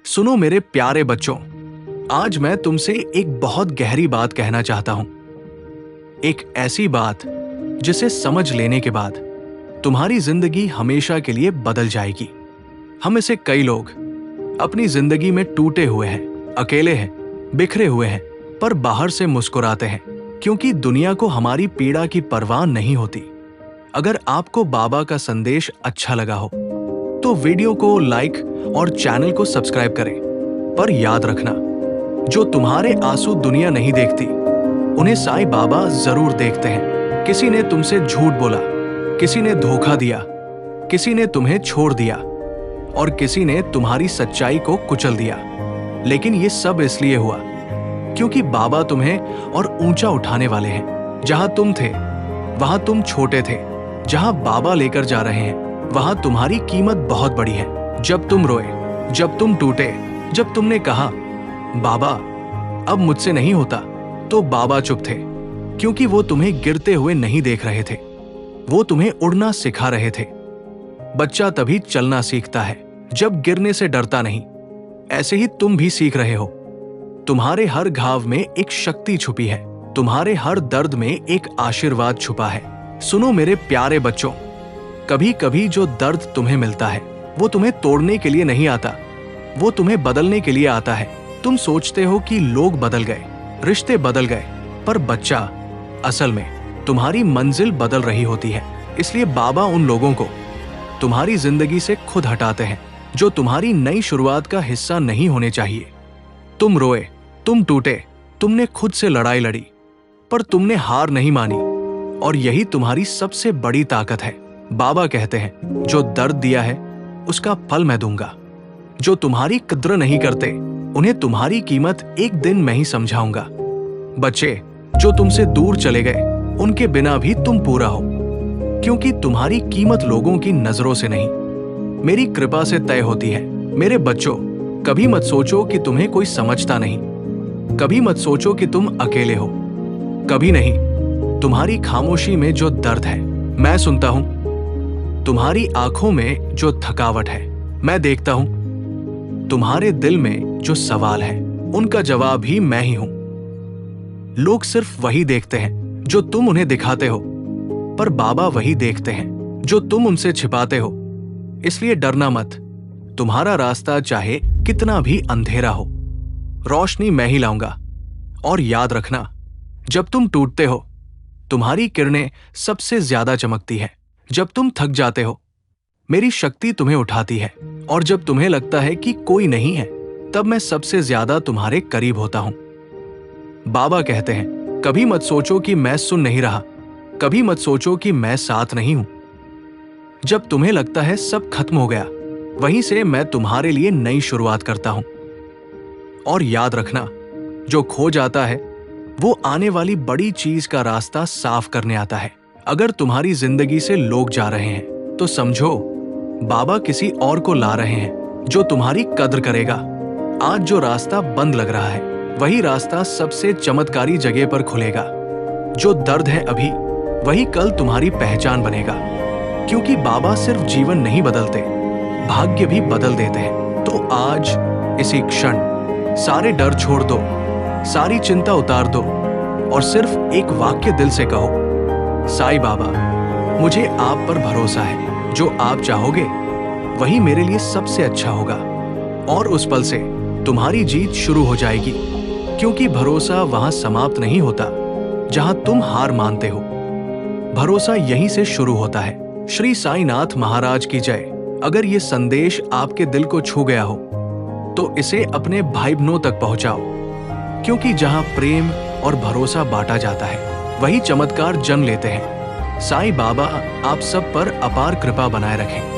सुनो मेरे प्यारे बच्चों, आज मैं तुमसे एक बहुत गहरी बात कहना चाहता हूं। एक ऐसी बात जिसे समझ लेने के बाद तुम्हारी जिंदगी हमेशा के लिए बदल जाएगी। हम में से कई लोग अपनी जिंदगी में टूटे हुए हैं, अकेले हैं, बिखरे हुए हैं, पर बाहर से मुस्कुराते हैं क्योंकि दुनिया को हमारी पीड़ा की परवाह नहीं होती। अगर आपको बाबा का संदेश अच्छा लगा हो तो वीडियो को लाइक और चैनल को सब्सक्राइब करें। पर याद रखना, जो तुम्हारे आंसू दुनिया नहीं देखती, उन्हें साईं बाबा जरूर देखते हैं। किसी ने तुमसे झूठ बोला, किसी ने धोखा दिया, किसी ने तुम्हें छोड़ दिया और किसी ने तुम्हारी सच्चाई को कुचल दिया। लेकिन ये सब इसलिए हुआ क्योंकि बाबा तुम्हें और ऊंचा उठाने वाले हैं। जहां तुम थे वहां तुम छोटे थे, जहां बाबा लेकर जा रहे हैं वहां तुम्हारी कीमत बहुत बड़ी है। जब तुम रोए, जब तुम टूटे, जब तुमने कहा बाबा अब मुझसे नहीं होता, तो बाबा चुप थे क्योंकि वो तुम्हें गिरते हुए नहीं देख रहे थे, वो तुम्हें उड़ना सिखा रहे थे। बच्चा तभी चलना सीखता है जब गिरने से डरता नहीं। ऐसे ही तुम भी सीख रहे हो। तुम्हारे हर घाव में एक शक्ति छुपी है, तुम्हारे हर दर्द में एक आशीर्वाद छुपा है। सुनो मेरे प्यारे बच्चों, कभी कभी जो दर्द तुम्हें मिलता है वो तुम्हें तोड़ने के लिए नहीं आता, वो तुम्हें बदलने के लिए आता है। तुम सोचते हो कि लोग बदल गए, रिश्ते बदल गए, पर बच्चा असल में तुम्हारी मंजिल बदल रही होती है। इसलिए बाबा उन लोगों को तुम्हारी जिंदगी से खुद हटाते हैं जो तुम्हारी नई शुरुआत का हिस्सा नहीं होने चाहिए। तुम रोए, तुम टूटे, तुमने खुद से लड़ाई लड़ी, पर तुमने हार नहीं मानी और यही तुम्हारी सबसे बड़ी ताकत है। बाबा कहते हैं जो दर्द दिया है उसका फल मैं दूंगा। जो तुम्हारी कद्र नहीं करते उन्हें तुम्हारी कीमत एक दिन मैं ही समझाऊंगा। बच्चे जो तुमसे दूर चले गए उनके बिना भी तुम पूरा हो, क्योंकि तुम्हारी कीमत लोगों की नजरों से नहीं, मेरी कृपा से तय होती है। मेरे बच्चों, कभी मत सोचो कि तुम्हें कोई समझता नहीं, कभी मत सोचो कि तुम अकेले हो, कभी नहीं। तुम्हारी खामोशी में जो दर्द है मैं सुनता हूं, तुम्हारी आंखों में जो थकावट है मैं देखता हूं, तुम्हारे दिल में जो सवाल है उनका जवाब भी मैं ही हूं। लोग सिर्फ वही देखते हैं जो तुम उन्हें दिखाते हो, पर बाबा वही देखते हैं जो तुम उनसे छिपाते हो। इसलिए डरना मत, तुम्हारा रास्ता चाहे कितना भी अंधेरा हो, रोशनी मैं ही लाऊंगा। और याद रखना, जब तुम टूटते हो तुम्हारी किरणें सबसे ज्यादा चमकती है। जब तुम थक जाते हो मेरी शक्ति तुम्हें उठाती है, और जब तुम्हें लगता है कि कोई नहीं है तब मैं सबसे ज्यादा तुम्हारे करीब होता हूं। बाबा कहते हैं कभी मत सोचो कि मैं सुन नहीं रहा, कभी मत सोचो कि मैं साथ नहीं हूं। जब तुम्हें लगता है सब खत्म हो गया, वहीं से मैं तुम्हारे लिए नई शुरुआत करता हूं। और याद रखना, जो खो जाता है वो आने वाली बड़ी चीज का रास्ता साफ करने आता है। अगर तुम्हारी जिंदगी से लोग जा रहे हैं तो समझो बाबा किसी और को ला रहे हैं जो तुम्हारी कद्र करेगा। आज जो रास्ता बंद लग रहा है वही रास्ता सबसे चमत्कारी जगह पर खुलेगा। जो दर्द है अभी वही कल तुम्हारी पहचान बनेगा, क्योंकि बाबा सिर्फ जीवन नहीं बदलते, भाग्य भी बदल देते हैं। तो आज इसी क्षण सारे डर छोड़ दो, सारी चिंता उतार दो और सिर्फ एक वाक्य दिल से कहो, साईं बाबा मुझे आप पर भरोसा है, जो आप चाहोगे वही मेरे लिए सबसे अच्छा होगा। और उस पल से तुम्हारी जीत शुरू हो जाएगी, क्योंकि भरोसा वहां समाप्त नहीं होता जहां तुम हार मानते हो। भरोसा यहीं से शुरू होता है। श्री साईनाथ महाराज की जय। अगर ये संदेश आपके दिल को छू गया हो तो इसे अपने भाई बहनों तक पहुंचाओ, क्योंकि जहां प्रेम और भरोसा बांटा जाता है वही चमत्कार जन्म लेते हैं। साईं बाबा आप सब पर अपार कृपा बनाए रखें।